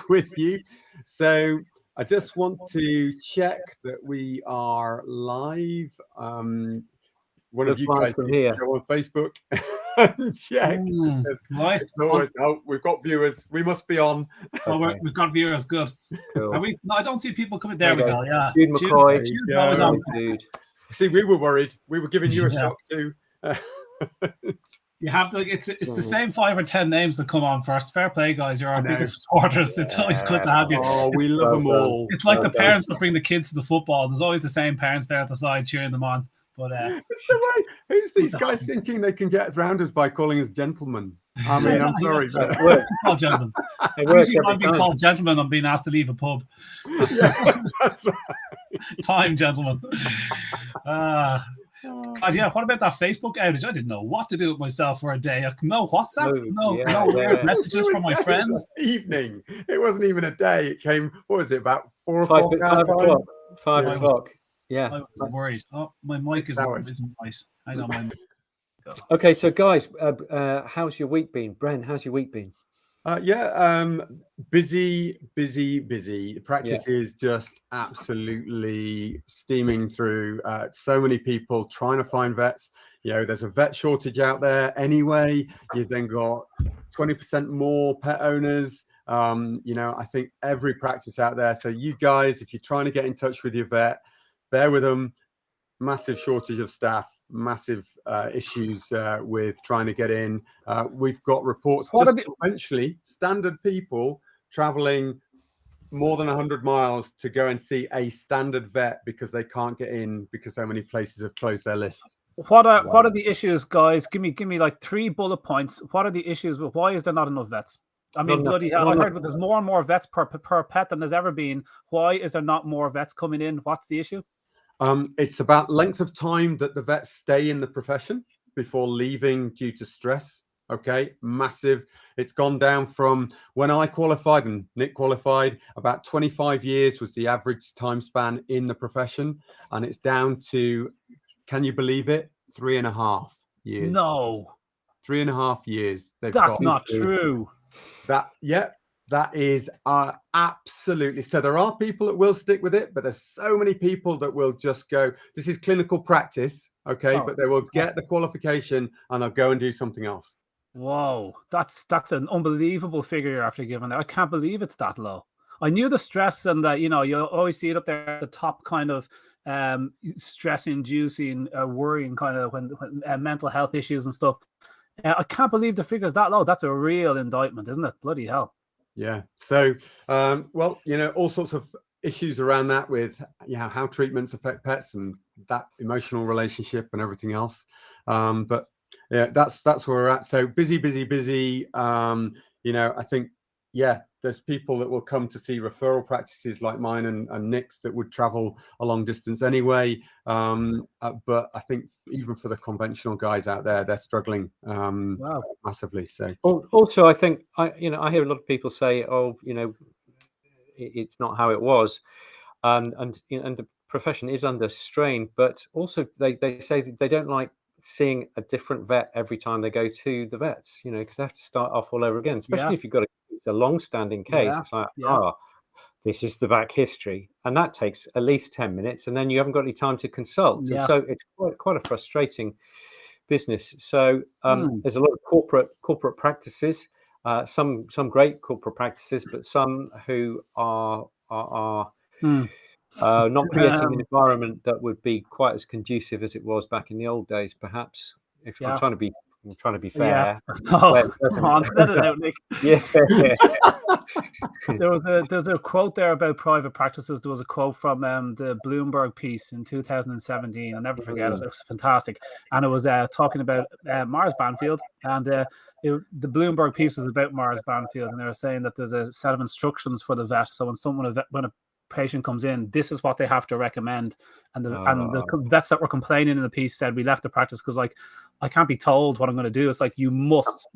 with you. So I just want to check that we are live. One of you guys needs to go on Facebook and check. Right. It's always, we've got viewers. We must be on. Oh, we've got viewers. Good. Cool. Are we? No, I don't see people coming. There we go. Yeah. Jude McCoy. Jude always on. Dude. See, we were worried. We were giving you a shock too. You have to. It's the same 5 or 10 names that come on first. Fair play, guys. You're our biggest supporters. It's always good to have you. Oh, we love them all. It's like the parents that bring the kids to the football. There's always the same parents there at the side cheering them on. But it's the way. Who's these guys thinking they can get around us by calling us gentlemen? I mean, I'm sorry, but called gentlemen. Usually, I'm being called gentlemen. I'm being asked to leave a pub. Yeah, that's right. Time, gentlemen. God, yeah. What about that Facebook outage? I didn't know what to do with myself for a day. No WhatsApp, no weird messages from my friends. Evening. It wasn't even a day. It came. What was it? About 4 o'clock. 5 o'clock. Yeah. I was worried. Oh, my mic isn't right. Hang on, my mic. Okay, so guys, how's your week been? Bren, how's your week been? Busy. The practice is just absolutely steaming through. So many people trying to find vets. You know, there's a vet shortage out there anyway. You've then got 20% more pet owners. You know, I think every practice out there. So you guys, if you're trying to get in touch with your vet, bear with them. Massive shortage of staff, massive issues with trying to get in. We've got reports eventually standard people traveling more than 100 miles to go and see a standard vet because they can't get in because so many places have closed their lists. What are the issues, guys? Give me like 3 bullet points. What are the issues? Why is there not enough vets? I mean, bloody hell, I heard there's more and more vets per pet than there's ever been. Why is there not more vets coming in? What's the issue? It's about length of time that the vets stay in the profession before leaving due to stress. Okay, massive. It's gone down from when I qualified and Nick qualified, about 25 years was the average time span in the profession. And it's down to, can you believe it? 3.5 years. No. 3.5 years. That's not true. That is absolutely. So there are people that will stick with it, but there's so many people that will just go, this is clinical practice, okay? But they will get the qualification and they'll go and do something else. Whoa, that's an unbelievable figure you're after giving there. I can't believe it's that low. I knew the stress and that, you know, you always see it up there at the top kind of stress-inducing, worrying kind of when mental health issues and stuff. I can't believe the figure's that low. That's a real indictment, isn't it? Bloody hell. Yeah. So, well, you know, all sorts of issues around that with, you know, how treatments affect pets and that emotional relationship and everything else. But yeah, that's where we're at. So busy. You know, I think, there's people that will come to see referral practices like mine and Nick's that would travel a long distance anyway. But I think even for the conventional guys out there, they're struggling massively. So also, I think I hear a lot of people say, "Oh, you know, it's not how it was," and the profession is under strain. But also, they say that they don't like seeing a different vet every time they go to the vets. You know, because they have to start off all over again, especially if you've got it's a long-standing case. It's like, this is the back history, and that takes at least 10 minutes, and then you haven't got any time to consult. And so it's quite a frustrating business. So there's a lot of corporate practices, some great corporate practices, but some who are not creating an environment that would be quite as conducive as it was back in the old days, perhaps. If I'm trying to be fair. Oh, come on, let it out, Nick. There's a quote there about private practices. There was a quote from the Bloomberg piece in 2017. I'll never forget it. It was fantastic. And it was talking about Mars Banfield. And the Bloomberg piece was about Mars Banfield. And they were saying that there's a set of instructions for the vet. So when a patient comes in, this is what they have to recommend. And the vets that were complaining in the piece said, we left the practice because, like, I can't be told what I'm going to do. It's like, you must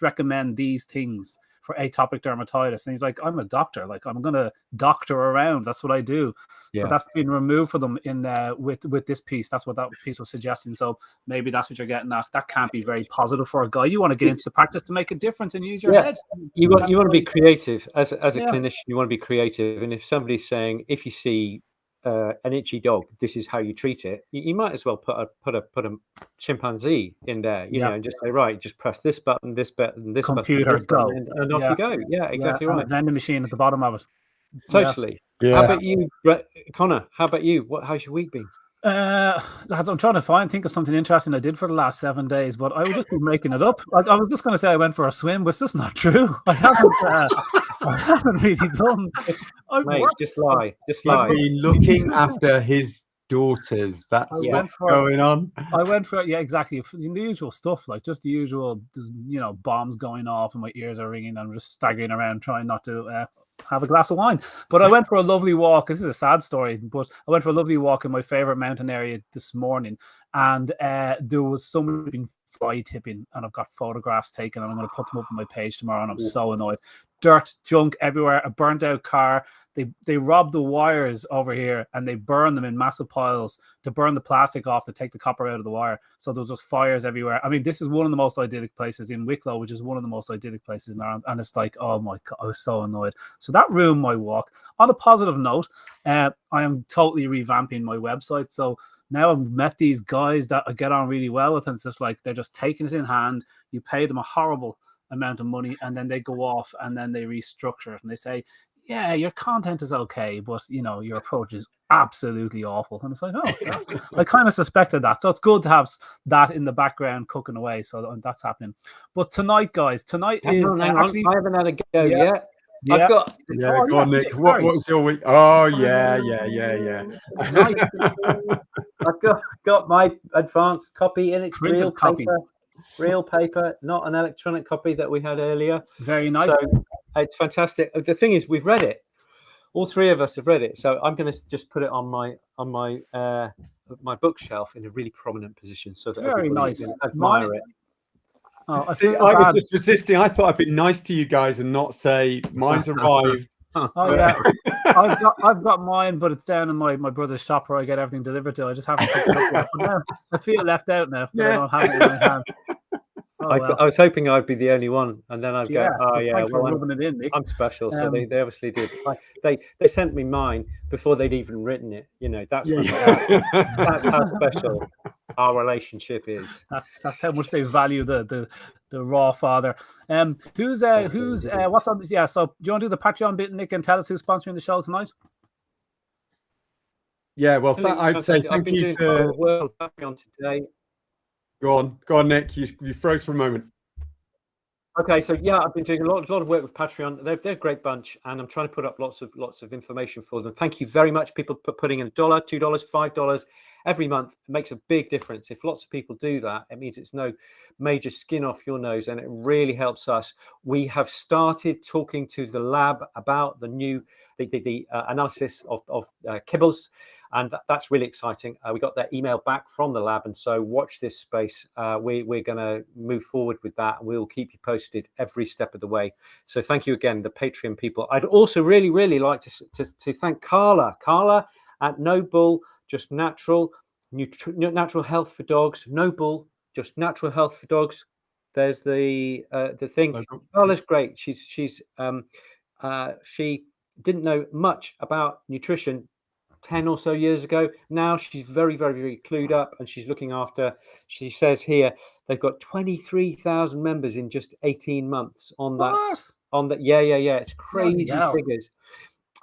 recommend these things for atopic dermatitis. And he's like, I'm a doctor. Like, I'm going to doctor around. That's what I do. So that's been removed for them in with this piece. That's what that piece was suggesting. So maybe that's what you're getting at. That can't be very positive for a guy. You want to get into the practice to make a difference and use your head. You want to be creative as a clinician. You want to be creative. And if somebody's saying, if you see an itchy dog, this is how you treat it, you might as well put a chimpanzee in there, you know, and just say, right, just press this button, this button, this computer, button, go, and off you go. Yeah, exactly right. And a vending machine at the bottom of it. Totally. How about you, Conor? How about you? How's your week been? Lads, I'm trying to think of something interesting I did for the last 7 days, but I would just be making it up. I was just going to say I went for a swim, but it's just not true. I haven't really done. Mate, just lie. I've been looking after his daughters. That's what's going on. I went for exactly the usual stuff, like just the usual. There's bombs going off and my ears are ringing. And I'm just staggering around trying not to have a glass of wine. But I went for a lovely walk. This is a sad story, but I went for a lovely walk in my favorite mountain area this morning, and there was somebody been fly tipping, and I've got photographs taken, and I'm going to put them up on my page tomorrow. And I'm so annoyed. Dirt, junk everywhere. A burnt out car. They rob the wires over here and they burn them in massive piles to burn the plastic off to take the copper out of the wire. So there's just fires everywhere. I mean, this is one of the most idyllic places in Wicklow, which is one of the most idyllic places in Ireland. And it's like, oh my God, I was so annoyed. So that ruined my walk. On a positive note, I am totally revamping my website. So now I've met these guys that I get on really well with, and it's just like they're just taking it in hand. You pay them a horrible amount of money, and then they go off and then they restructure it and they say, yeah, your content is okay, but your approach is absolutely awful. And it's like, oh, I kind of suspected that. So it's good to have that in the background cooking away. So that's happening. But tonight, guys, is actually, I haven't had a go yet. Yeah. I've got. Go on, Nick. What was your week? Oh, yeah. Nice. I've got my advanced copy in it. Real paper, not an electronic copy that we had earlier. Very nice. So it's fantastic. The thing is, we've read it. All three of us have read it. So I'm going to just put it on my bookshelf in a really prominent position, so that very nice. Can admire it. Oh, I was just resisting. I thought I'd be nice to you guys and not say mine's arrived. Oh yeah, I've got mine, but it's down in my brother's shop where I get everything delivered to. I just haven't picked it up yet. But now I feel left out now. I don't have it in my hand. I was hoping I'd be the only one, and then I'd go, rubbing it in, Nick. I'm special. So they obviously did. They sent me mine before they'd even written it. That's how special our relationship is. That's how much they value the raw father. Who's what's on? Yeah. So do you want to do the Patreon bit, Nick, and tell us who's sponsoring the show tonight? Yeah. Well, I'd say thank you to World Patreon today. Go on, Nick. You froze for a moment. Okay, so yeah, I've been doing a lot of work with Patreon. They're a great bunch, and I'm trying to put up lots of information for them. Thank you very much, people, for putting in $1, $2, $5 every month. It makes a big difference. If lots of people do that, it means it's no major skin off your nose, and it really helps us. We have started talking to the lab about the new analysis of kibbles. And that's really exciting. We got that email back from the lab, and so watch this space. We're going to move forward with that. We'll keep you posted every step of the way. So thank you again, the Patreon people. I'd also really, really like to thank Carla. Carla at No Bull, just natural health for dogs. No Bull, just natural health for dogs. There's the thing. Carla's great. She didn't know much about nutrition 10 or so years ago. Now she's very, very, very clued up, and she's looking after, she says here, they've got 23,000 members in just 18 months on that. Yeah. It's crazy figures.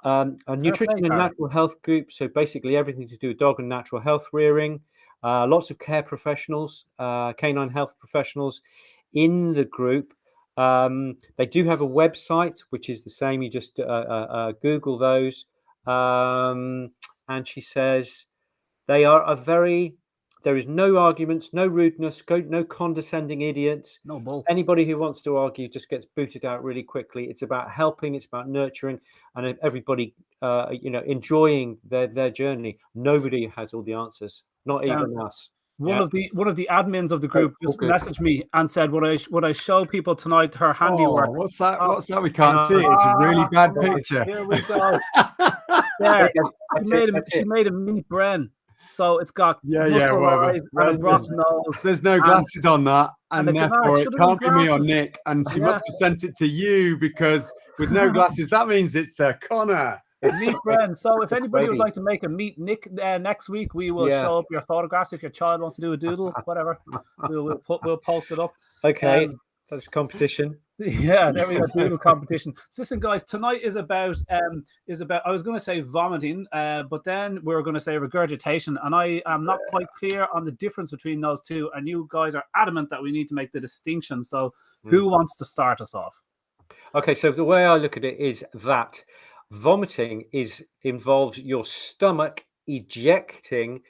A nutrition and natural health group. So basically everything to do with dog and natural health rearing. Lots of care professionals, canine health professionals in the group. They do have a website, which is the same. You just Google those. And she says they are there is no arguments, no rudeness, no condescending idiots. No bull. Anybody who wants to argue just gets booted out really quickly. It's about helping, it's about nurturing, and everybody enjoying their journey. Nobody has all the answers, not even us. One of the admins of the group just messaged me and said, "Would I show people tonight her handiwork?" What's that? What's that? We can't see it. It's a really bad picture. Here we go. There, she made a meat bren. So it's got muscle eyes and a broad nose. There's no glasses on that, and therefore it can't be me or Nick. And she must have sent it to you, because with no glasses, that means it's Conor. Meat bren. So if anybody would like to make a meet Nick next week, we will show up your photographs. If your child wants to do a doodle, whatever, we'll post it up. Okay, that's competition. Yeah, there we go. Doodle competition. So listen, guys, tonight is about I was going to say vomiting, but then we were going to say regurgitation, and I am not quite clear on the difference between those two. And you guys are adamant that we need to make the distinction. So who wants to start us off? Okay, so the way I look at it is that vomiting involves your stomach ejecting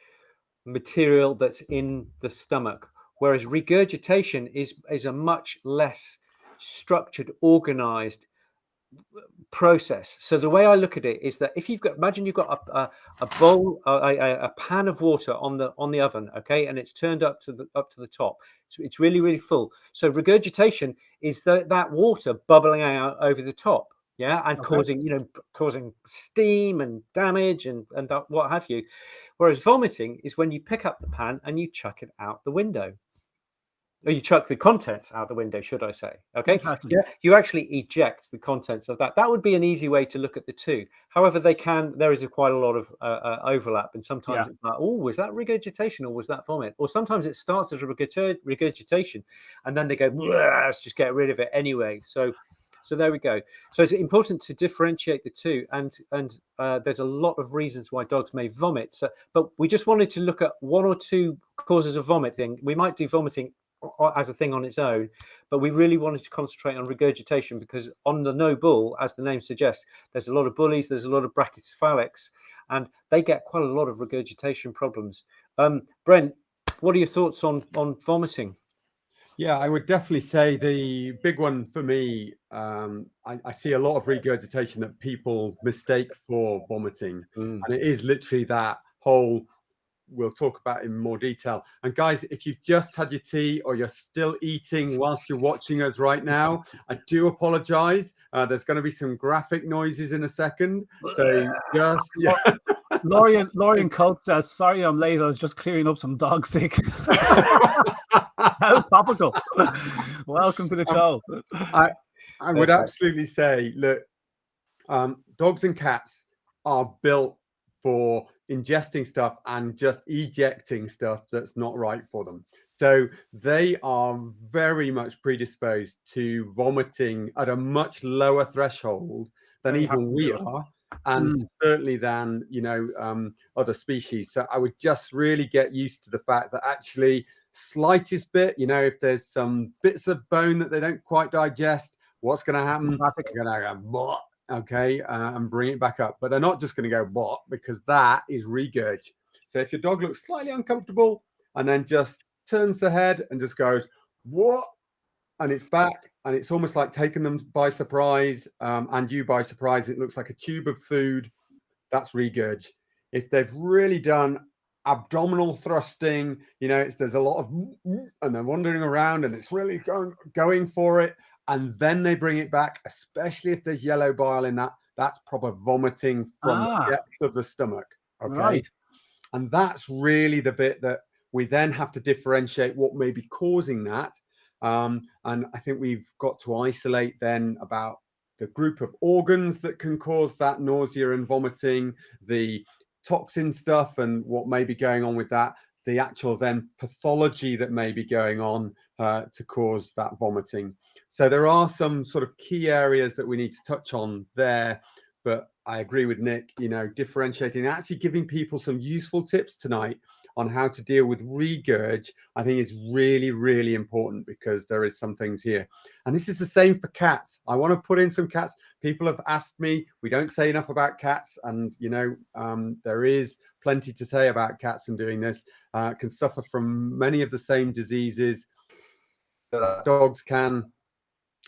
material that's in the stomach, whereas regurgitation is a much less structured, organized process. So the way I look at it is that if imagine you've got a bowl, a pan of water on the oven, okay, and it's turned up to the top. So it's really, really full. So regurgitation is that water bubbling out over the top, and causing steam and damage and what have you. Whereas vomiting is when you pick up the pan and you chuck it out the window. Or you chuck the contents out the window, should I say? Okay. Yeah, you actually eject the contents of that. That would be an easy way to look at the two. However, there is quite a lot of overlap, and sometimes it's like, oh, was that regurgitation or was that vomit? Or sometimes it starts as a regurgitation, and then they go, let's just get rid of it anyway. So there we go. So it's important to differentiate the two, and there's a lot of reasons why dogs may vomit. So, but we just wanted to look at one or two causes of vomiting. We might do vomiting as a thing on its own, but we really wanted to concentrate on regurgitation, because on the no bull, as the name suggests, there's a lot of bullies, there's a lot of brachycephalics, and they get quite a lot of regurgitation problems. Brent, what are your thoughts on vomiting? Yeah, I would definitely say the big one for me, I see a lot of regurgitation that people mistake for vomiting, and it is literally that whole, we'll talk about in more detail. And guys, if you've just had your tea or you're still eating whilst you're watching us right now, I do apologize. There's going to be some graphic noises in a second. So just Lorian Coates says, "Sorry, I'm late. I was just clearing up some dog sick." How topical. Welcome to the show. I would absolutely say, look, dogs and cats are built for ingesting stuff and just ejecting stuff that's not right for them. So they are very much predisposed to vomiting at a much lower threshold than even we are, and certainly than other species. So I would just really get used to the fact that actually slightest bit, if there's some bits of bone that they don't quite digest, what's going to happen? They're going to go, okay, and bring it back up. But they're not just going to go what, because that is regurg. So if your dog looks slightly uncomfortable and then just turns the head and just goes what, and it's back, and it's almost like taking them by surprise, and you by surprise, it looks like a tube of food, that's regurg. If they've really done abdominal thrusting, there's a lot of, and they're wandering around and it's really going for it, and then they bring it back, especially if there's yellow bile in that, that's proper vomiting from the depth of the stomach. Okay. Right. And that's really the bit that we then have to differentiate what may be causing that. And I think we've got to isolate then about the group of organs that can cause that nausea and vomiting, the toxin stuff and what may be going on with that, the actual then pathology that may be going on to cause that vomiting. So there are some sort of key areas that we need to touch on there, but I agree with Nick, differentiating, actually giving people some useful tips tonight on how to deal with regurg, I think is really, really important, because there is some things here. And this is the same for cats. I want to put in some cats. People have asked me, we don't say enough about cats, and there is plenty to say about cats, and doing this can suffer from many of the same diseases that dogs can.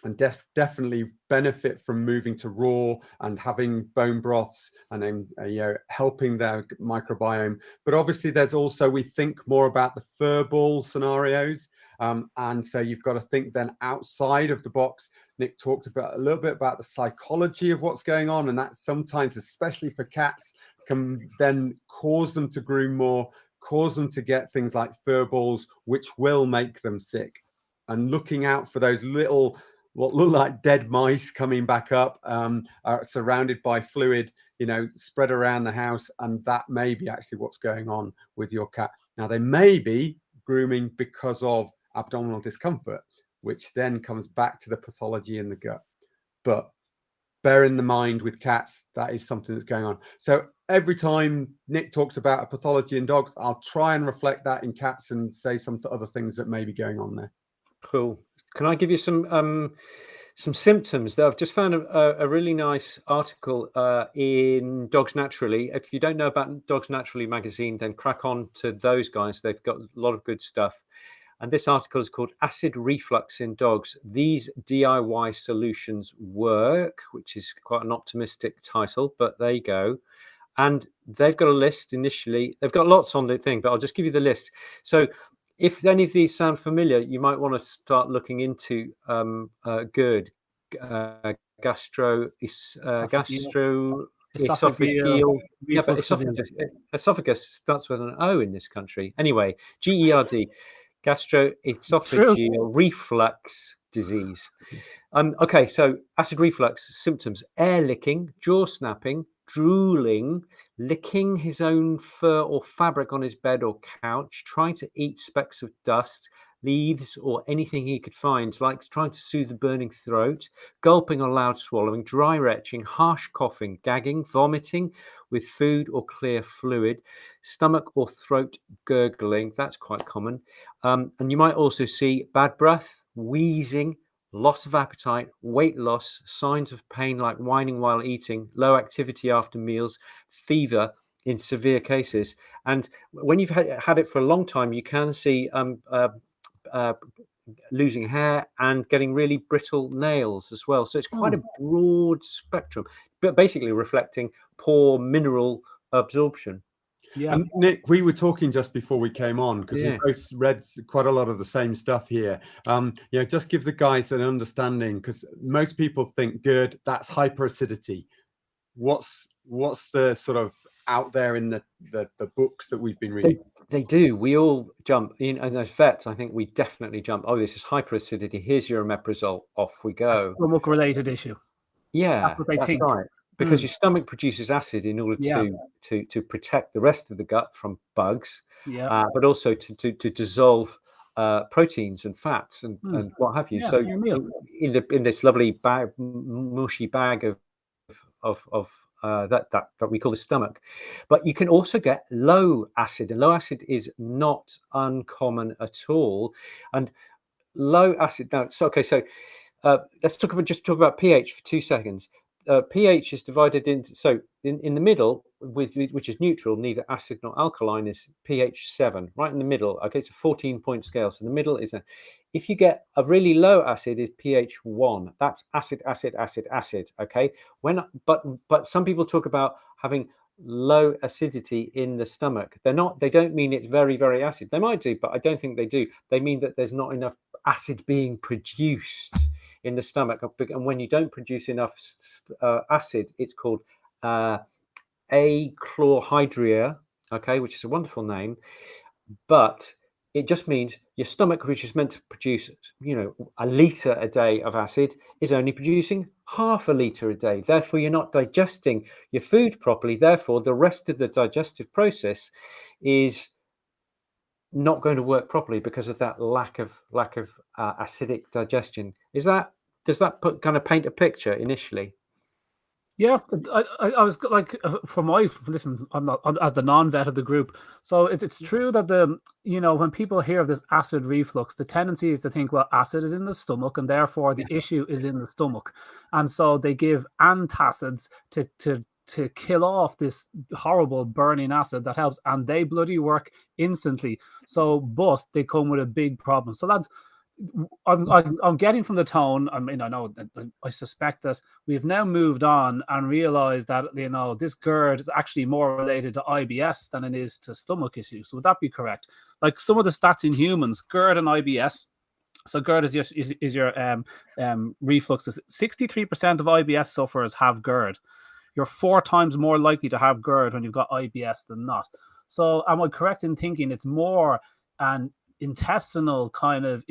and definitely benefit from moving to raw and having bone broths, and then helping their microbiome. But obviously there's also, we think more about the fur ball scenarios, and so you've got to think then outside of the box. Nick talked about a little bit about the psychology of what's going on, and that sometimes, especially for cats, can then cause them to groom more, cause them to get things like fur balls, which will make them sick. And looking out for those little, what look like dead mice coming back up, are surrounded by fluid, spread around the house, and that may be actually what's going on with your cat. Now, they may be grooming because of abdominal discomfort, which then comes back to the pathology in the gut. But bear in the mind with cats, that is something that's going on. So every time Nick talks about a pathology in dogs, I'll try and reflect that in cats and say some other things that may be going on there. Cool. Can I give you some symptoms that I've just found a really nice article in Dogs Naturally. If you don't know about Dogs Naturally magazine, then crack on to those guys. They've got a lot of good stuff. And this article is called Acid Reflux in Dogs. These DIY solutions work, which is quite an optimistic title, but there you go. And they've got a list initially. They've got lots on the thing, but I'll just give you the list. So if any of these sound familiar, you might want to start looking into GERD, gastroesophageal. Yeah, but esophagus starts with an O in this country. Anyway, GERD, gastroesophageal reflux disease. Okay, so acid reflux symptoms: air licking, jaw snapping, drooling, licking his own fur or fabric on his bed or couch, trying to eat specks of dust, leaves, or anything he could find, like trying to soothe the burning throat, gulping or loud swallowing, dry retching, harsh coughing, gagging, vomiting with food or clear fluid, stomach or throat gurgling. That's quite common. And you might also see bad breath, wheezing, loss of appetite, weight loss, signs of pain like whining while eating, low activity after meals, fever in severe cases. And when you've had it for a long time, you can see losing hair and getting really brittle nails as well. So it's quite a broad spectrum, but basically reflecting poor mineral absorption. Yeah. And Nick, we were talking just before we came on, because we both read quite a lot of the same stuff here. Just give the guys an understanding, because most people think GERD, that's hyperacidity. What's the sort of out there in the books that we've been reading? They do. We all jump in, and as vets, I think we definitely jump. Oh, this is hyperacidity. Here's your omeprazole. Off we go. Stomach-related issue. Yeah, that's what they think. Right. Because your stomach produces acid in order to protect the rest of the gut from bugs, but also to dissolve proteins and fats and what have you. So in this lovely bag, mushy bag of that we call the stomach. But you can also get low acid, and low acid is not uncommon at all. And low acid now. So let's talk about pH for 2 seconds. pH is divided into, in the middle, which is neutral, neither acid nor alkaline, is pH 7, right in the middle. Okay, it's a 14-point scale. So the middle is if you get a really low acid, is pH 1. That's acid. Okay, but some people talk about having low acidity in the stomach. They don't mean it's very, very acid. They might do, but I don't think they do. They mean that there's not enough acid being produced in the stomach, and when you don't produce enough acid, it's called achlorhydria, okay, which is a wonderful name, but it just means your stomach, which is meant to produce, a litre a day of acid, is only producing half a litre a day. Therefore, you're not digesting your food properly. Therefore, the rest of the digestive process is not going to work properly because of that lack of acidic digestion. Does that paint a picture initially? Yeah, I was like, I'm not as the non-vet of the group. So it's true that when people hear of this acid reflux, the tendency is to think, well, acid is in the stomach, and therefore the issue is in the stomach, and so they give antacids to kill off this horrible burning acid that helps, and they bloody work instantly. So, but they come with a big problem. So that's I'm getting from the tone. I mean, I know that I suspect that we've now moved on and realized that this GERD is actually more related to IBS than it is to stomach issues. So would that be correct? Like some of the stats in humans, GERD and IBS. So GERD is your reflux. 63% of IBS sufferers have GERD. You're 4 times more likely to have GERD when you've got IBS than not. So am I correct in thinking it's more an intestinal kind of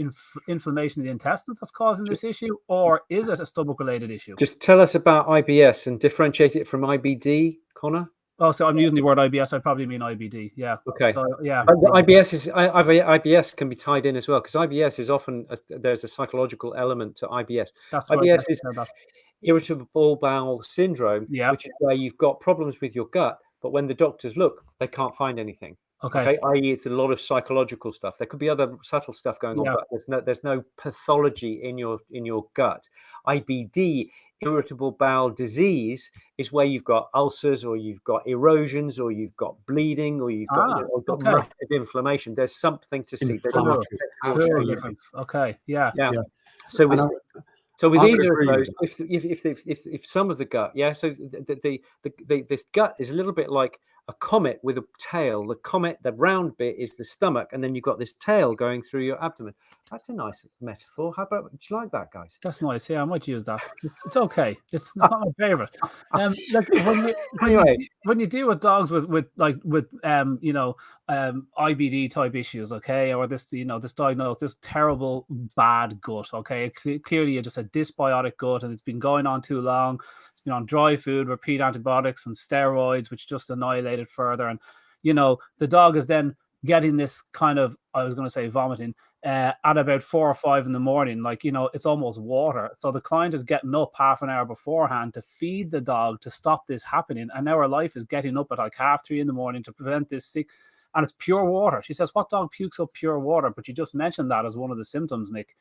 inflammation of the intestines that's causing this issue, or is it a stomach-related issue? Just tell us about IBS and differentiate it from IBD, Conor. Oh, so I'm using the word IBS. I probably mean IBD. Yeah. Okay. So yeah. IBS can be tied in as well, because IBS is often there's a psychological element to IBS. That's IBS right. is irritable bowel syndrome, which is where you've got problems with your gut, but when the doctors look, they can't find anything. Okay. I.e., it's a lot of psychological stuff. There could be other subtle stuff going on, but there's no pathology in your gut. IBD, irritable bowel disease, is where you've got ulcers, or you've got erosions, or you've got bleeding, or you've got, massive inflammation. There's something to see. Okay. Yeah. So with either of those, if some of the gut, so this gut is a little bit like a comet with a tail. The round bit is the stomach, and then you've got this tail going through your abdomen. That's a nice metaphor. How about, do you like that, guys? That's nice. Yeah, I might use that. It's okay. It's not my favorite. Like when you deal with dogs with IBD type issues, okay, or this this diagnosis, this terrible bad gut, okay, clearly you're just a dysbiotic gut, and it's been going on too long. It's been on dry food, repeat antibiotics and steroids, which just annihilate it further. And, the dog is then getting this kind of, I was going to say vomiting, at about 4 or 5 in the morning. Like, it's almost water. So the client is getting up half an hour beforehand to feed the dog to stop this happening. And now her life is getting up at like 3:30 in the morning to prevent this sick. And it's pure water. She says, what dog pukes up pure water? But you just mentioned that as one of the symptoms, Nick,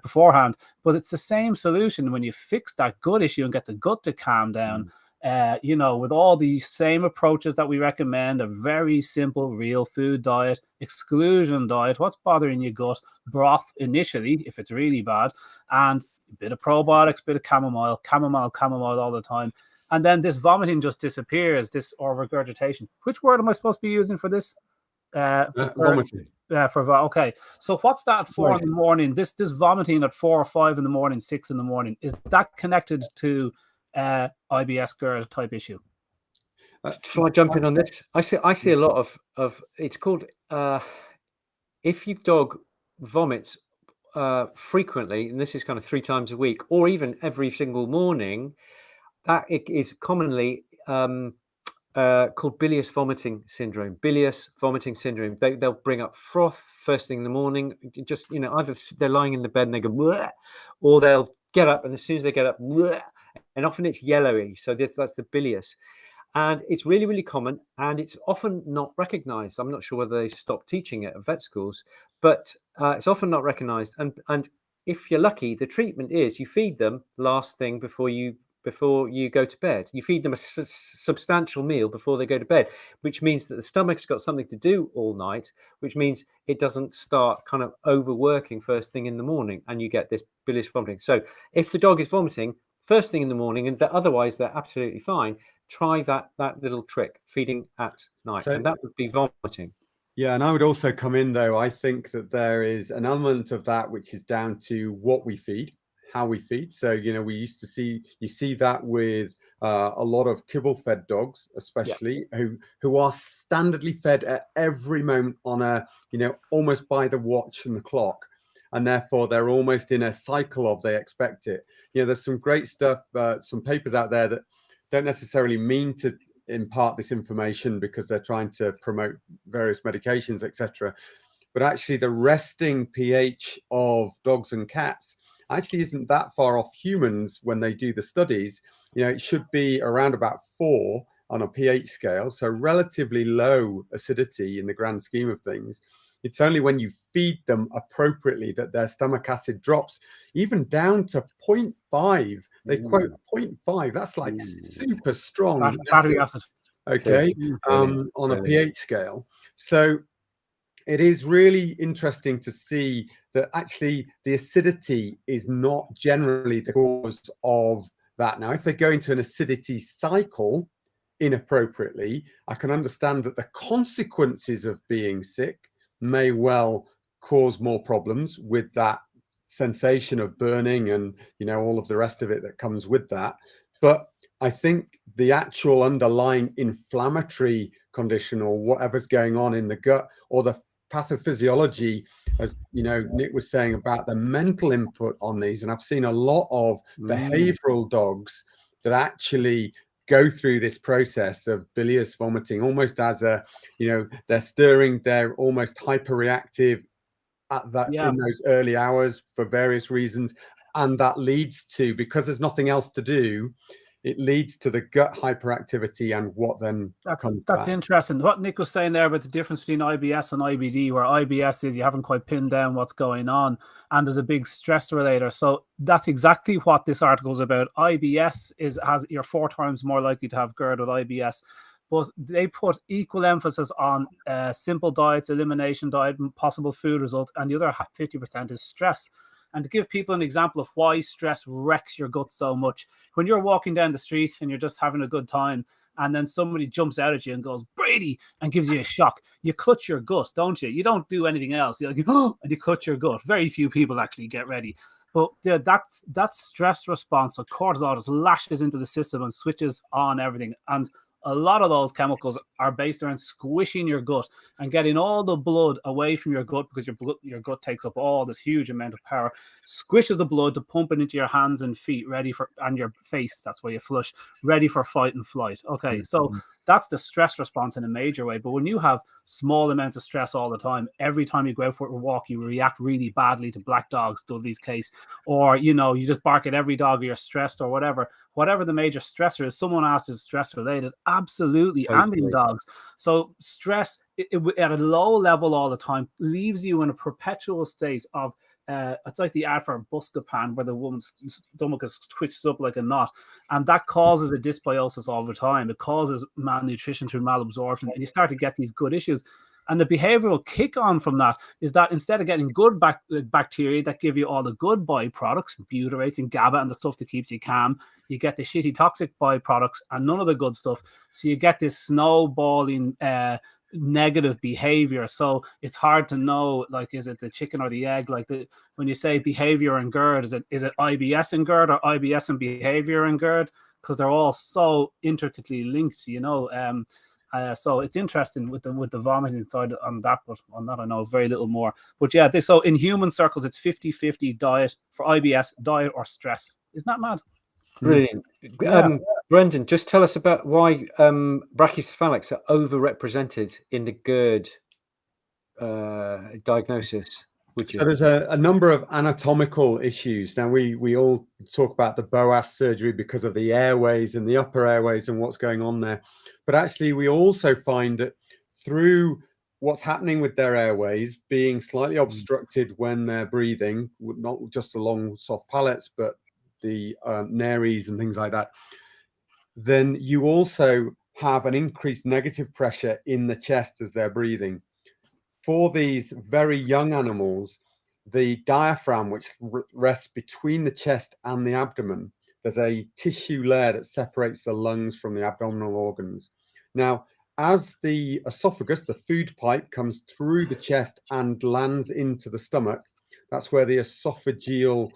beforehand. But it's the same solution when you fix that gut issue and get the gut to calm down, with all the same approaches that we recommend, a very simple real food diet, exclusion diet, what's bothering your gut, broth initially, if it's really bad, and a bit of probiotics, a bit of chamomile all the time. And then this vomiting just disappears, or regurgitation. Which word am I supposed to be using for this? Vomiting. Okay. So what's that at 4 in the morning? This vomiting at 4 or 5 in the morning, 6 in the morning, is that connected to IBS GERD type issue? Shall I jump in on this? I see a lot of it's called if your dog vomits frequently, and this is kind of 3 times a week, or even every single morning, that is commonly called bilious vomiting syndrome. Bilious vomiting syndrome. They'll bring up froth first thing in the morning. Just either they're lying in the bed and they go, bleh, or they'll get up, and as soon as they get up, bleh, and often it's yellowy. So that's the bilious, and it's really, really common, and it's often not recognised. I'm not sure whether they stopped teaching it at vet schools, but it's often not recognised. And if you're lucky, the treatment is you feed them last thing before you go to bed. You feed them a substantial meal before they go to bed, which means that the stomach's got something to do all night, which means it doesn't start kind of overworking first thing in the morning, and you get this bilious vomiting. So if the dog is vomiting first thing in the morning and otherwise they're absolutely fine, try that little trick, feeding at night, and that would be vomiting. Yeah, and I would also come in, though, I think that there is an element of that which is down to what we feed, how we feed. So, we used to see that with a lot of kibble-fed dogs, especially, who are standardly fed at every moment on a, almost by the watch and the clock. And therefore, they're almost in a cycle of they expect it. There's some great stuff, some papers out there that don't necessarily mean to impart this information because they're trying to promote various medications, etc. But actually, the resting pH of dogs and cats actually isn't that far off humans when they do the studies. It should be around about 4 on a pH scale, so relatively low acidity in the grand scheme of things. It's only when you feed them appropriately that their stomach acid drops even down to 0.5. They quote 0.5. That's like super strong battery acid. Okay, on a pH scale. So it is really interesting to see that actually the acidity is not generally the cause of that. Now, if they go into an acidity cycle inappropriately, I can understand that the consequences of being sick may well cause more problems with that sensation of burning and, you know, all of the rest of it that comes with that. But I think the actual underlying inflammatory condition or whatever's going on in the gut, or the pathophysiology, as you know, Nick was saying about the mental input on these, and I've seen a lot of behavioral dogs that actually go through this process of bilious vomiting almost as a, you know, they're stirring, they're almost hyperreactive at that in those early hours for various reasons, and that leads to, because there's nothing else to do, it leads to the gut hyperactivity and what then comes that's back. interesting. What Nick was saying there about the difference between IBS and IBD, where IBS is you haven't quite pinned down what's going on and there's a big stress relator. So that's exactly what this article is about. IBS you're 4 times more likely to have GERD with IBS. But they put equal emphasis on simple diets, elimination diet, and possible food results, and the other 50% is stress. And to give people an example of why stress wrecks your gut so much, when you're walking down the street and you're just having a good time, and then somebody jumps out at you and goes, Brady, and gives you a shock, you clutch your gut, don't you? You don't do anything else. You're like, oh, and you clutch your gut. Very few people actually get ready. But that stress response, so cortisol just lashes into the system and switches on everything. And a lot of those chemicals are based around squishing your gut and getting all the blood away from your gut, because your gut takes up all this huge amount of power, squishes the blood to pump it into your hands and feet, and your face, that's why you flush, ready for fight and flight. Okay, so that's the stress response in a major way. But when you have small amounts of stress all the time, every time you go out for a walk, you react really badly to black dogs, Dudley's case, or, you know, you just bark at every dog or you're stressed or whatever the major stressor is. Someone asked, is stress related? Absolutely. And in dogs. So stress at a low level all the time leaves you in a perpetual state of it's like the ad for Buscopan, where the woman's stomach is twitched up like a knot, and that causes a dysbiosis all the time. It causes malnutrition through malabsorption, and you start to get these gut issues. And the behavioral kick on from that is that instead of getting good bacteria that give you all the good byproducts, butyrates and GABA and the stuff that keeps you calm, you get the shitty toxic byproducts and none of the good stuff. So you get this snowballing negative behavior. So it's hard to know, like, is it the chicken or the egg? Like, when you say behavior and GERD, is it IBS and GERD or IBS and behavior and GERD? Because they're all so intricately linked, you know. So it's interesting with the vomiting side on that, but on that I know very little more. But yeah, so in human circles, it's 50-50 diet for IBS, diet or stress. Isn't that mad? Brilliant. Brendan, just tell us about why brachycephalics are overrepresented in the GERD diagnosis. So there's a number of anatomical issues. Now, we all talk about the Boas surgery because of the airways and the upper airways and what's going on there. But actually, we also find that through what's happening with their airways being slightly obstructed when they're breathing, not just the long, soft palates, but the nares and things like that, then you also have an increased negative pressure in the chest as they're breathing. For these very young animals, the diaphragm, which rests between the chest and the abdomen, there's a tissue layer that separates the lungs from the abdominal organs. Now, as the esophagus, the food pipe, comes through the chest and lands into the stomach, that's where the esophageal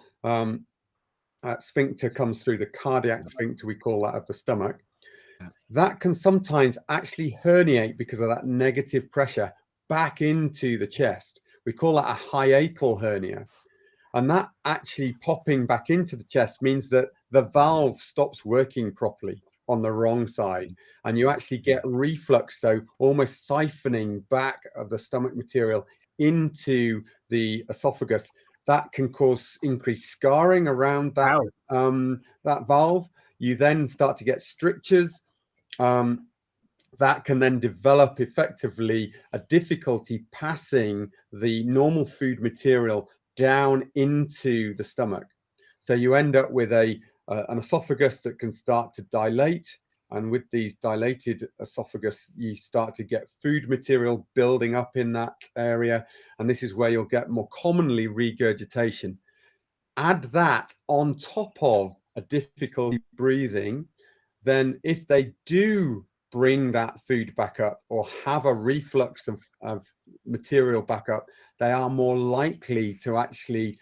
sphincter comes through, the cardiac sphincter, we call that, of the stomach. That can sometimes actually herniate because of that negative pressure back into the chest. We call that a hiatal hernia. And that actually popping back into the chest means that the valve stops working properly on the wrong side. And you actually get reflux, so almost siphoning back of the stomach material into the esophagus. That can cause increased scarring around that, that valve. You then start to get strictures. That can then develop effectively a difficulty passing the normal food material down into the stomach. So you end up with an esophagus that can start to dilate, And with these dilated esophagus, you start to get food material building up in that area. And this is where you'll get more commonly regurgitation. Add that on top of a difficulty breathing, then if they do bring that food back up or have a reflux of material back up, they are more likely to actually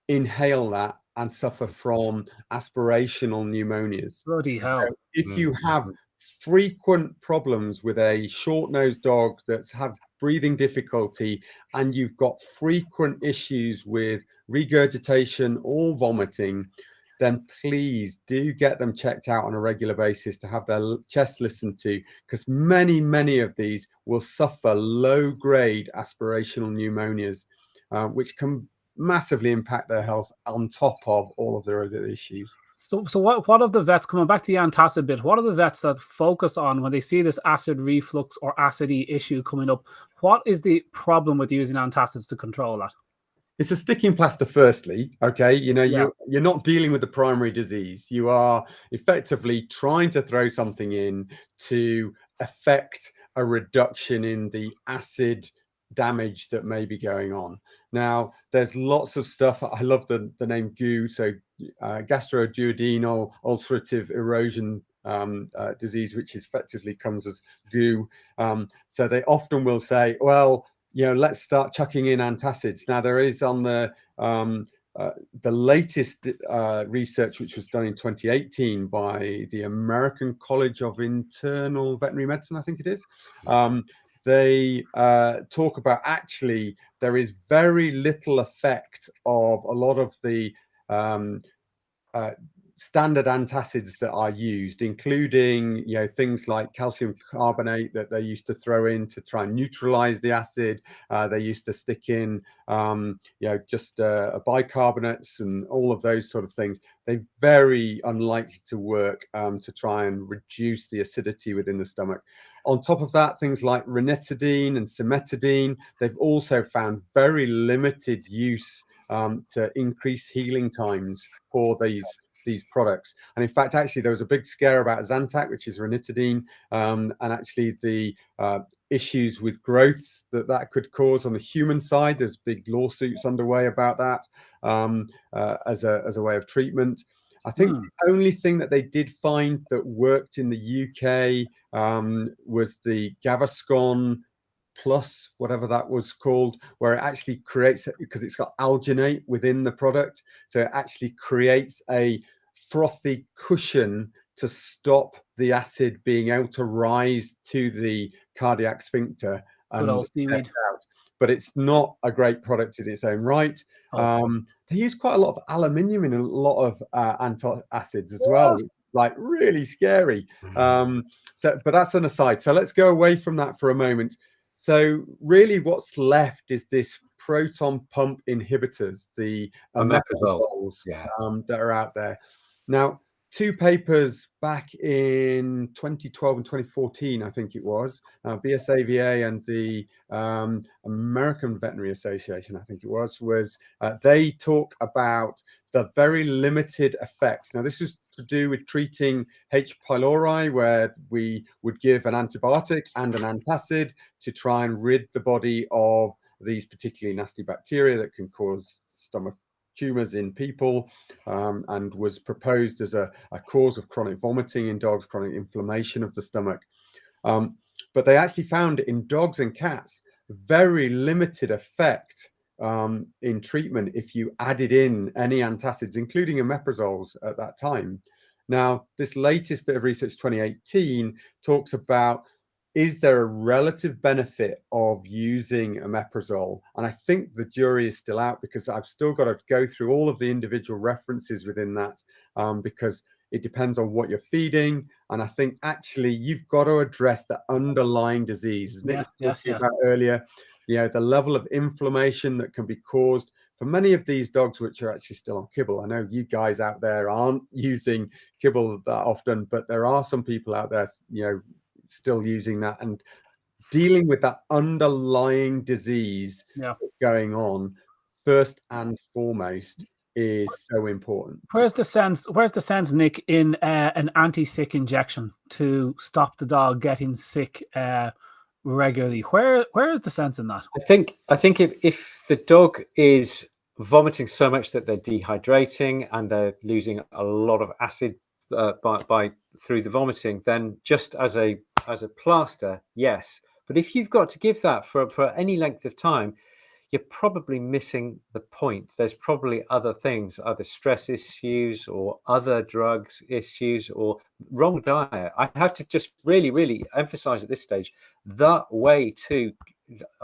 inhale that and suffer from aspirational pneumonias. Bloody hell. So if you have frequent problems with a short-nosed dog that's have breathing difficulty and you've got frequent issues with regurgitation or vomiting, then please do get them checked out on a regular basis to have their chest listened to, because many of these will suffer low-grade aspirational pneumonias, which can massively impact their health on top of all of their other issues. So what of the vets, coming back to the antacid bit, what are the vets that focus on when they see this acid reflux or acidy issue coming up? What is the problem with using antacids to control that? It's a sticking plaster, firstly. Okay, you know, Yeah. you're not dealing with the primary disease. You are effectively trying to throw something in to affect a reduction in the acid damage that may be going on. Now, there's lots of stuff. I love the name GU, so gastroduodenal ulcerative erosion disease, which effectively comes as GU. So they often will say, well, you know, let's start chucking in antacids. Now, there is on the latest research, which was done in 2018 by the American College of Internal Veterinary Medicine, I think it is. They talk about actually there is very little effect of a lot of the standard antacids that are used, including, you know, things like calcium carbonate that they used to throw in to try and neutralize the acid. They used to stick in, you know, just bicarbonates and all of those sort of things. They're very unlikely to work to try and reduce the acidity within the stomach. On top of that, things like ranitidine and cimetidine, they've also found very limited use to increase healing times for these products. And in fact, actually, there was a big scare about Zantac, which is ranitidine, and actually the issues with growths that could cause on the human side. There's big lawsuits underway about that as a way of treatment. I think the only thing that they did find that worked in the UK was the Gaviscon Plus, whatever that was called, where it actually creates, because it's got alginate within the product, so it actually creates a frothy cushion to stop the acid being able to rise to the cardiac sphincter and Good old seaweed. out. But it's not a great product in its own right. They use quite a lot of aluminium in a lot of antacids as well, like really scary. But that's an aside. So let's go away from that for a moment. So really what's left is this proton pump inhibitors, the omeprazoles, that are out there. Now, two papers back in 2012 and 2014, I think it was, BSAVA and the American Veterinary Association, I think it was they talk about the very limited effects. Now, this is to do with treating H. pylori, where we would give an antibiotic and an antacid to try and rid the body of these particularly nasty bacteria that can cause stomach tumors in people, and was proposed as a cause of chronic vomiting in dogs, chronic inflammation of the stomach. But they actually found in dogs and cats very limited effect in treatment if you added in any antacids, including omeprazoles at that time. Now, this latest bit of research, 2018, talks about, is there a relative benefit of using omeprazole? And I think the jury is still out, because I've still got to go through all of the individual references within that, because it depends on what you're feeding. And I think actually you've got to address the underlying disease, as Nick was talking about earlier. You know, the level of inflammation that can be caused for many of these dogs, which are actually still on kibble. I know you guys out there aren't using kibble that often, but there are some people out there, you know, still using that and dealing with that underlying disease going on first and foremost. is so important. Where's the sense, Nick, in an anti-sick injection to stop the dog getting sick regularly? Where is the sense in that? I think if the dog is vomiting so much that they're dehydrating and they're losing a lot of acid by through the vomiting, then just as a plaster, yes. But if you've got to give that for any length of time, you're probably missing the point. There's probably other things, other stress issues or other drugs issues or wrong diet. I have to just really, really emphasize at this stage, the way to,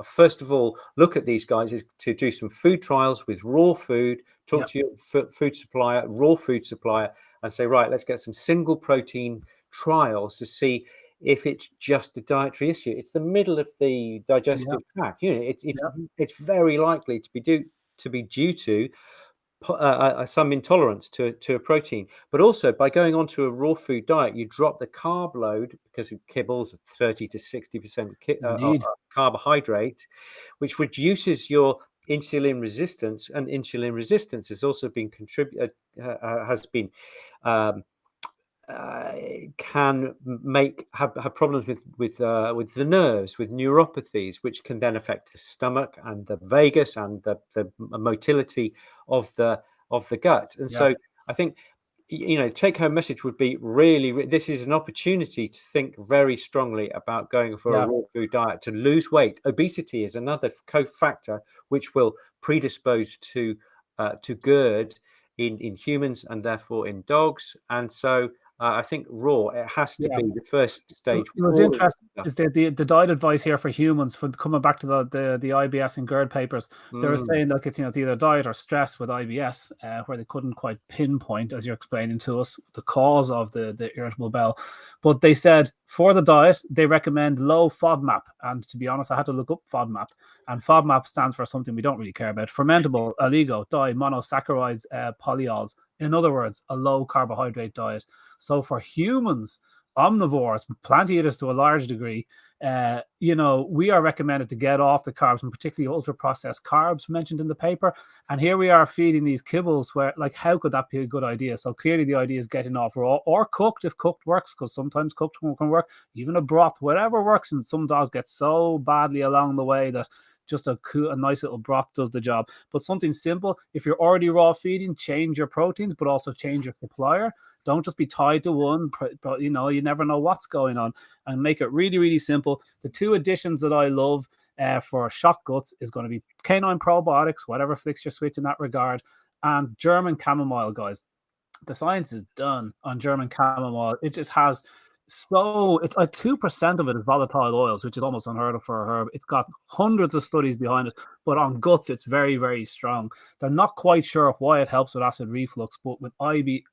first of all, look at these guys is to do some food trials with raw food, talk to your food supplier, raw food supplier, and say, right, let's get some single protein trials to see if it's just a dietary issue. It's the middle of the digestive tract. You know, it's very likely to be due to some intolerance to a protein. But also, by going on to a raw food diet, you drop the carb load because of kibbles of 30 to 60% carbohydrate, which reduces your insulin resistance. And insulin resistance has also been can have problems with the nerves, with neuropathies, which can then affect the stomach and the vagus and the motility of the gut. And so I think, you know, take home message would be really, this is an opportunity to think very strongly about going for a raw food diet to lose weight. Obesity is another cofactor which will predispose to GERD in humans and therefore in dogs. And so I think raw, it has to be the first stage. What's interesting is that the diet advice here for humans, for coming back to the IBS and GERD papers, they were saying, look, it's either diet or stress with IBS, where they couldn't quite pinpoint, as you're explaining to us, the cause of the irritable bowel. But they said for the diet, they recommend low FODMAP. And to be honest, I had to look up FODMAP. And FODMAP stands for something we don't really care about: fermentable, oligo, monosaccharides, polyols. In other words, a low carbohydrate diet. So for humans, omnivores, plant eaters to a large degree, we are recommended to get off the carbs, and particularly ultra processed carbs mentioned in the paper. And here we are feeding these kibbles where, like, how could that be a good idea? So clearly the idea is getting off raw or cooked, if cooked works, because sometimes cooked can work, even a broth, whatever works. And some dogs get so badly along the way that just a nice little broth does the job. But something simple, if you're already raw feeding, change your proteins, but also change your supplier. Don't just be tied to one, but you never know what's going on, and make it really, really simple. The two additions that I love for shock guts is going to be canine probiotics, whatever flicks your switch in that regard, and German chamomile, guys. The science is done on German chamomile. It just has it's like 2% of it is volatile oils, which is almost unheard of for a herb. It's got hundreds of studies behind it, but on guts, it's very, very strong. They're not quite sure why it helps with acid reflux, but with IBS,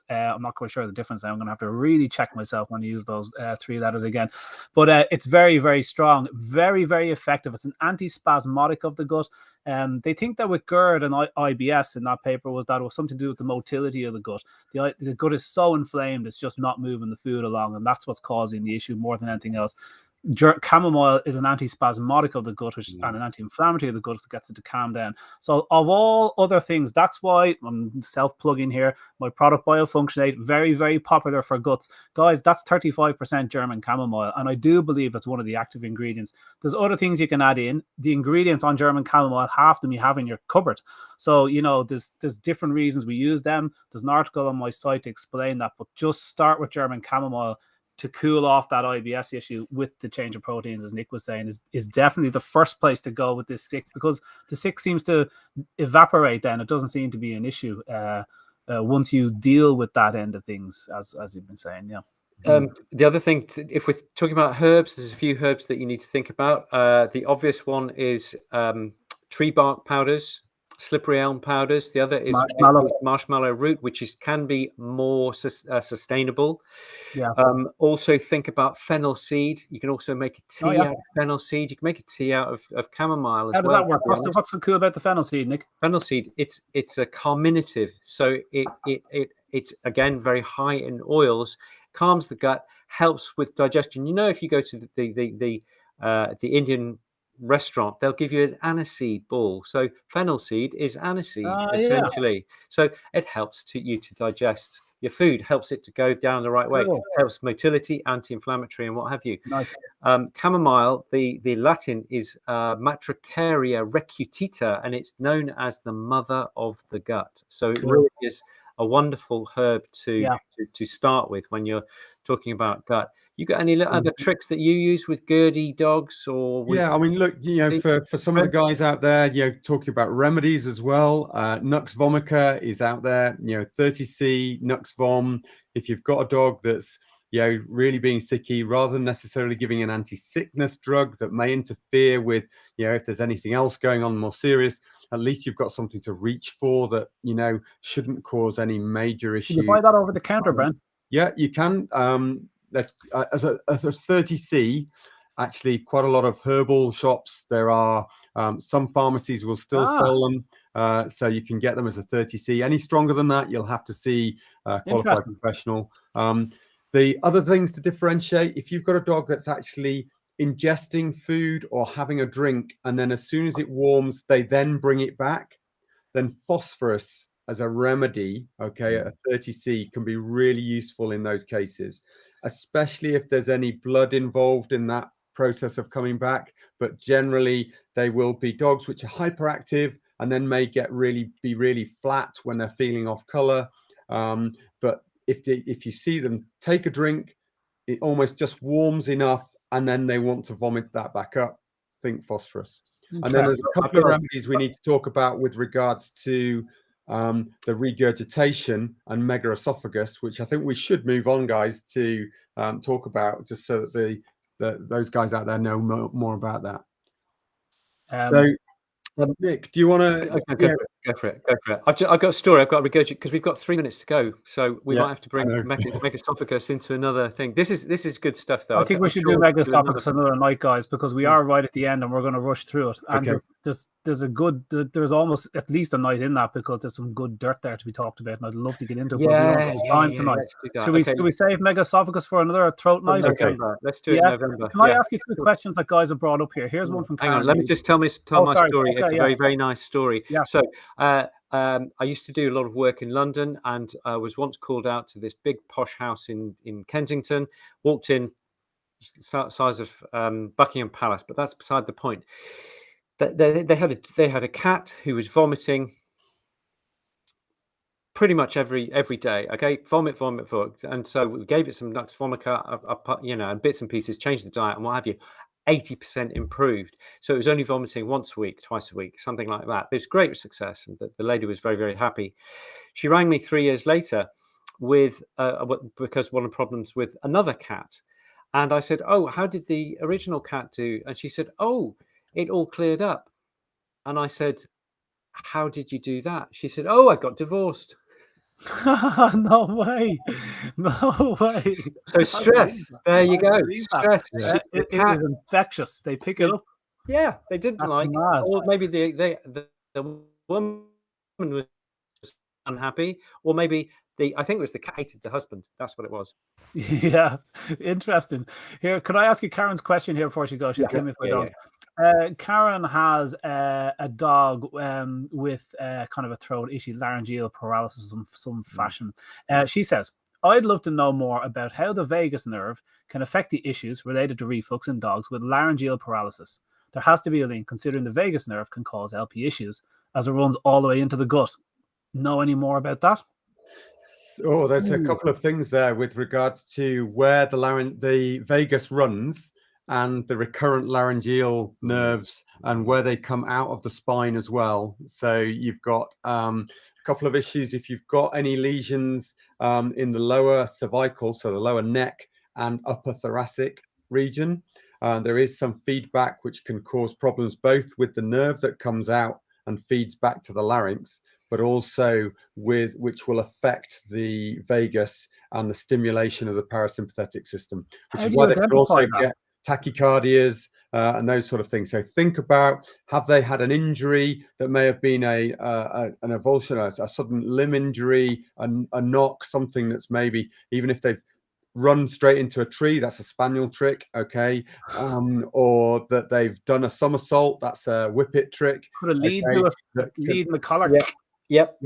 I'm not quite sure the difference now. I'm going to have to really check myself when I use those three letters again. But it's very, very strong, very, very effective. It's an antispasmodic of the gut. They think that with GERD and IBS in that paper was something to do with the motility of the gut. The gut is so inflamed, it's just not moving the food along, and that's what's causing the issue more than anything else. Chamomile is an antispasmodic of the gut, and an anti-inflammatory of the gut, that gets it to calm down. So of all other things, that's why I'm self-plugging here. My product Biofunctionate, very, very popular for guts. Guys, that's 35% German chamomile, and I do believe it's one of the active ingredients. There's other things you can add in. The ingredients on German chamomile, half them you have in your cupboard. So, there's different reasons we use them. There's an article on my site to explain that, but just start with German chamomile to cool off that IBS issue with the change of proteins, as Nick was saying, is definitely the first place to go with this sick, because the sick seems to evaporate then. It doesn't seem to be an issue once you deal with that end of things, as you've been saying. The other thing, if we're talking about herbs, there's a few herbs that you need to think about. The obvious one is tree bark powders, slippery elm powders. The other is marshmallow root, which can be more sustainable. Also think about fennel seed. You can also make a tea out of fennel seed. You can make a tea out of chamomile as well. How does that work? What's so cool about the fennel seed, Nick? Fennel seed, it's a carminative, so it's again very high in oils, calms the gut, helps with digestion. If you go to the Indian restaurant, they'll give you an aniseed ball. So fennel seed is aniseed, essentially. So it helps you to digest your food, helps it to go down the right way, helps motility, anti-inflammatory, and what have you. Nice. Chamomile, the Latin is Matricaria recutita, and it's known as the mother of the gut. So it really is a wonderful herb to start with when you're talking about gut. You got any other tricks that you use with Gurdy dogs or with... Yeah, I mean, look, for some of the guys out there, talking about remedies as well, Nux vomica is out there, 30C, Nux Vom. If you've got a dog that's, really being sicky, rather than necessarily giving an anti-sickness drug that may interfere with, if there's anything else going on more serious, at least you've got something to reach for that, shouldn't cause any major issues. Can you buy that over the counter, Brent? Yeah, you can. As a 30C, actually quite a lot of herbal shops. There are some pharmacies will still sell them, so you can get them as a 30C. Any stronger than that, you'll have to see a qualified professional. The other things to differentiate, if you've got a dog that's actually ingesting food or having a drink, and then as soon as it warms, they then bring it back, then phosphorus as a remedy, at a 30C can be really useful in those cases, especially if there's any blood involved in that process of coming back. But generally, they will be dogs which are hyperactive and then may be really flat when they're feeling off color. But if you see them take a drink, it almost just warms enough, and then they want to vomit that back up, think phosphorus. And then there's a couple of remedies we need to talk about with regards to the regurgitation and megaesophagus, which I think we should move on, guys, to talk about, just so that those guys out there know more about that. So, Nick, do you want to go for it? I've got a story. I've got to regurgitate because we've got 3 minutes to go, so we might have to bring megaesophagus into another thing. This is good stuff, though. I think we should do megaesophagus another night, guys, because we are right at the end and we're going to rush through it. And there's almost at least a night in that, because there's some good dirt there to be talked about, and I'd love to get into it. Time tonight. Should we save megaesophagus for another throat night? Let's do it in November. Can I ask you 2 questions that guys have brought up here? Here's one from Karen. Hang on, let me just tell my story. It's a very, very nice story. Yeah. So I used to do a lot of work in London, and I was once called out to this big posh house in Kensington. Walked in, size of Buckingham Palace, but that's beside the point. They had a cat who was vomiting pretty much every day. Vomit, and so we gave it some Nux vomica, and bits and pieces, changed the diet and what have you. 80% improved. So it was only vomiting once a week, twice a week, something like that. It was great success, and the lady was very, very happy. She rang me 3 years later with because one of the problems with another cat, and I said, "Oh, how did the original cat do?" And she said, "Oh, it all cleared up." And I said, "How did you do that?" She said, "Oh, I got divorced." No way. So stress. There you go. Stress. It is infectious. They pick it up. Yeah, they didn't or maybe the woman was unhappy, or maybe I think it was the cat hated the husband. That's what it was. Yeah, interesting. Here, could I ask you Karen's question here before she goes? She came with my dog. Karen has a dog with kind of a throat issue, laryngeal paralysis of some fashion. She says, "I'd love to know more about how the vagus nerve can affect the issues related to reflux in dogs with laryngeal paralysis. There has to be a link, considering the vagus nerve can cause LP issues as it runs all the way into the gut. Know any more about that?" Oh, there's a couple of things there with regards to where the vagus runs and the recurrent laryngeal nerves and where they come out of the spine as well. So you've got a couple of issues. If you've got any lesions in the lower cervical, so the lower neck and upper thoracic region, there is some feedback which can cause problems both with the nerve that comes out and feeds back to the larynx, but also which will affect the vagus and the stimulation of the parasympathetic system, which is why they can also get tachycardias and those sort of things. So think about, have they had an injury that may have been an avulsion, a sudden limb injury, a knock, something that's maybe, even if they've run straight into a tree, that's a spaniel trick, okay, or that they've done a somersault, that's a whippet trick. Put a lead Okay, to it, lead in the collar. Yep.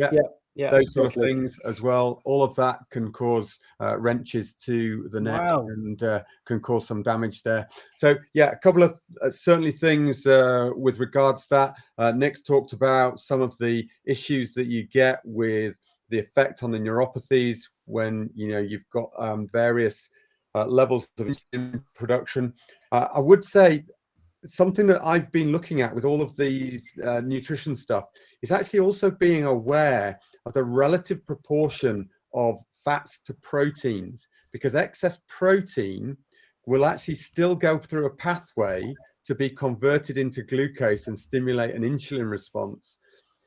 Those sort of things as well. All of that can cause wrenches to the neck and can cause some damage there. So yeah, a couple of certainly things with regards to that. Nick's talked about some of the issues that you get with the effect on the neuropathies when you've got various levels of insulin production. I would say something that I've been looking at with all of these nutrition stuff is actually also being aware of the relative proportion of fats to proteins, because excess protein will actually still go through a pathway to be converted into glucose and stimulate an insulin response.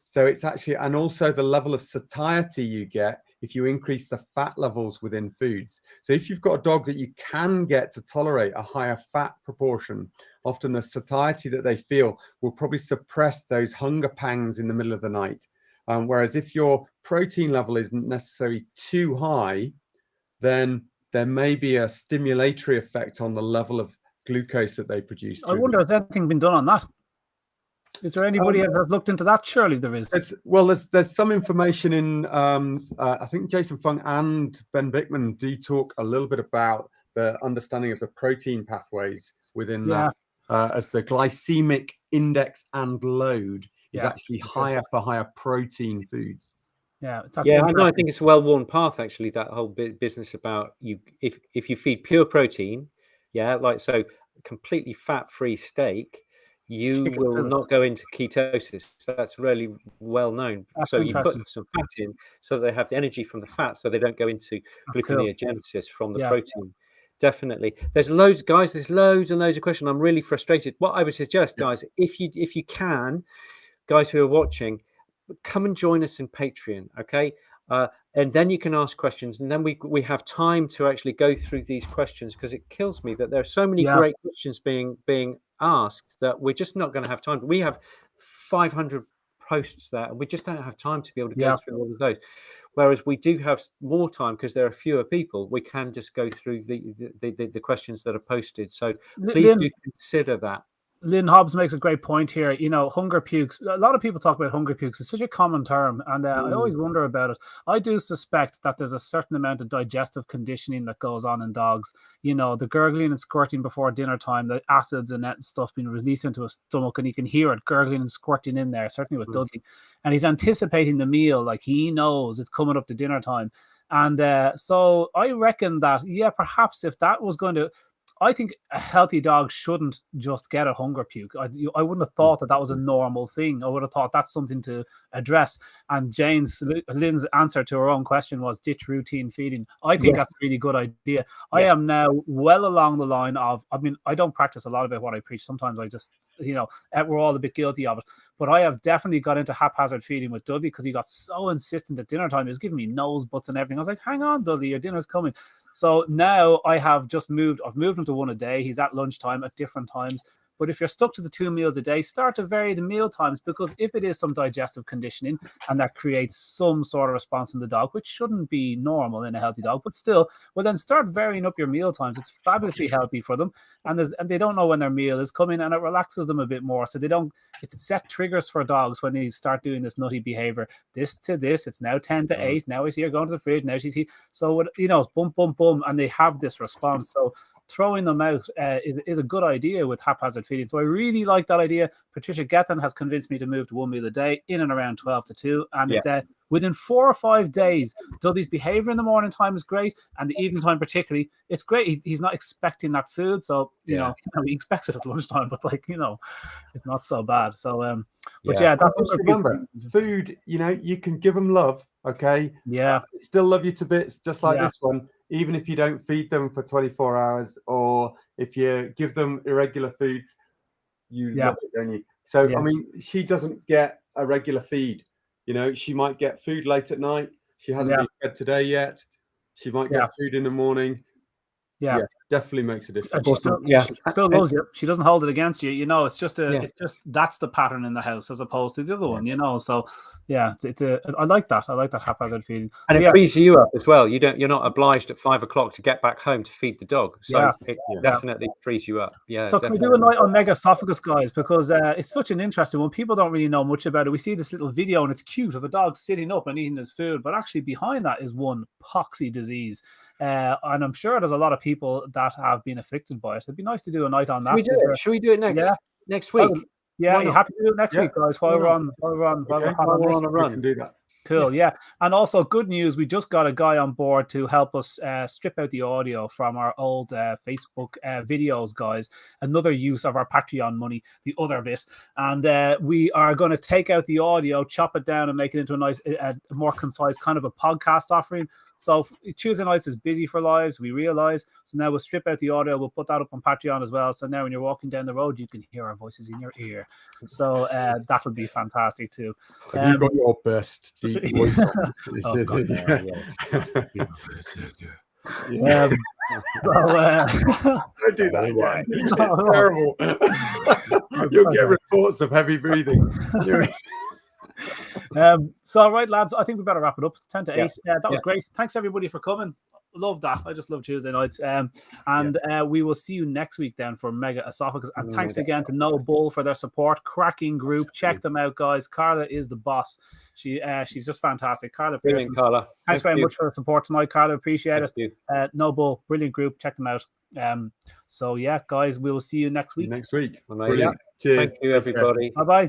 So it's actually, and also the level of satiety you get if you increase the fat levels within foods. So if you've got a dog that you can get to tolerate a higher fat proportion, often the satiety that they feel will probably suppress those hunger pangs in the middle of the night. Whereas if your protein level isn't necessarily too high, then there may be a stimulatory effect on the level of glucose that they produce. I wonder, has anything been done on that? Is there anybody else that's looked into that? Surely there is. There's some information in, I think Jason Fung and Ben Bickman do talk a little bit about the understanding of the protein pathways within that, as the glycemic index and load is actually higher for higher protein foods. I think it's a well-worn path, actually, that whole business about if you feed pure protein, so completely fat-free steak, you will not go into ketosis. That's really well known. So you put some fat in so they have the energy from the fat, so they don't go into gluconeogenesis from the protein. Definitely. There's loads, guys. There's loads and loads of questions. I'm really frustrated. What I would suggest, guys, if you can, guys who are watching, come and join us in Patreon, okay? And then you can ask questions, and then we have time to actually go through these questions, because it kills me that there are so many great questions being asked that we're just not going to have time. We have 500 posts there, and we just don't have time to be able to go through all of those. Whereas we do have more time because there are fewer people. We can just go through the questions that are posted. So please do consider that. Lynn Hobbs makes a great point here. Hunger pukes. A lot of people talk about hunger pukes. It's such a common term, and I always wonder about it. I do suspect that there's a certain amount of digestive conditioning that goes on in dogs. The gurgling and squirting before dinner time, the acids and that stuff being released into a stomach, and you can hear it gurgling and squirting in there, certainly with Dudley. And he's anticipating the meal, like he knows it's coming up to dinner time. And so I reckon that, perhaps if that was going to... I think a healthy dog shouldn't just get a hunger puke. I wouldn't have thought that was a normal thing. I would have thought that's something to address. And Lynn's answer to her own question was ditch routine feeding. I think that's a really good idea. I am now well along the line of, I don't practice a lot about what I preach. Sometimes I just, we're all a bit guilty of it. But I have definitely got into haphazard feeding with Dudley because he got so insistent at dinner time. He was giving me nose butts and everything. I was like, hang on, Dudley, your dinner's coming. So now I've moved him to one a day. He's at lunchtime at different times. But if you're stuck to the 2 meals a day, start to vary the meal times, because if it is some digestive conditioning and that creates some sort of response in the dog, which shouldn't be normal in a healthy dog, but still, well, then start varying up your meal times. It's fabulously healthy for them, and they don't know when their meal is coming, and it relaxes them a bit more. So it's set triggers for dogs when they start doing this nutty behavior. This to this, it's now 10 to 8. Now I see her going to the fridge. Now she's here. So it's boom, boom, boom, and they have this response. So throwing them out is a good idea with haphazard feeding. So I really like that idea. Patricia Getton has convinced me to move to 1 meal a day in and around 12 to 2. And it's within 4 or 5 days. Dudley's behavior in the morning time is great, and the evening time particularly. It's great. He's not expecting that food. So, he expects it at lunchtime, but it's not so bad. So, just remember, food, you can give them love. Okay. Yeah. Still love you to bits, just like this one. Even if you don't feed them for 24 hours, or if you give them irregular foods, you love it, don't you? So, she doesn't get a regular feed. She might get food late at night. She hasn't been fed today yet. She might get food in the morning. Yeah. definitely makes a difference. She still, Yeah. she still loves you. She doesn't hold it against you. You know, it's just Yeah. it's just that's the pattern in the house as opposed to the other one. You know, so yeah, I like that. I like that haphazard feeding, and so, it frees you up as well. You're not obliged at 5 o'clock to get back home to feed the dog. So it definitely frees you up. Yeah. So definitely. can we do a night on mega esophagus, guys? Because it's such an interesting one. People don't really know much about it. We see this little video and it's cute of a dog sitting up and eating his food, but actually behind that is one poxy disease. And I'm sure there's a lot of people that have been affected by it. It'd be nice to do a night on that. Should we do it next week? Yeah, you happy to do it next week, guys? While we're on a run. We can do that. Cool, yeah. And also good news, we just got a guy on board to help us strip out the audio from our old Facebook videos, guys. Another use of our Patreon money, the other bit. And we are going to take out the audio, chop it down and make it into a nice, more concise kind of a podcast offering. So Tuesday nights is busy for lives, we realize. So now we'll strip out the audio, we'll put that up on Patreon as well. So now when you're walking down the road, you can hear our voices in your ear. So that'll be fantastic too. Have you got your best deep voice on? Don't do that again. It's terrible. You'll get reports of heavy breathing. So right, lads, I think we better wrap it up. 10 to 8. That was great. Thanks everybody for coming. Love that. I just love Tuesday nights. We will see you next week then for Mega Esophagus. And thanks again to No Bull for their support. Cracking group. Check them out, guys. Carla is the boss. She's just fantastic. Carla Pearson. Carla. Thanks very much for the support tonight, Carla. Appreciate it. No Bull, brilliant group. Check them out. So yeah, guys, we will see you next week. Next week. Amazing. Cheers. Thank you, everybody. Bye-bye.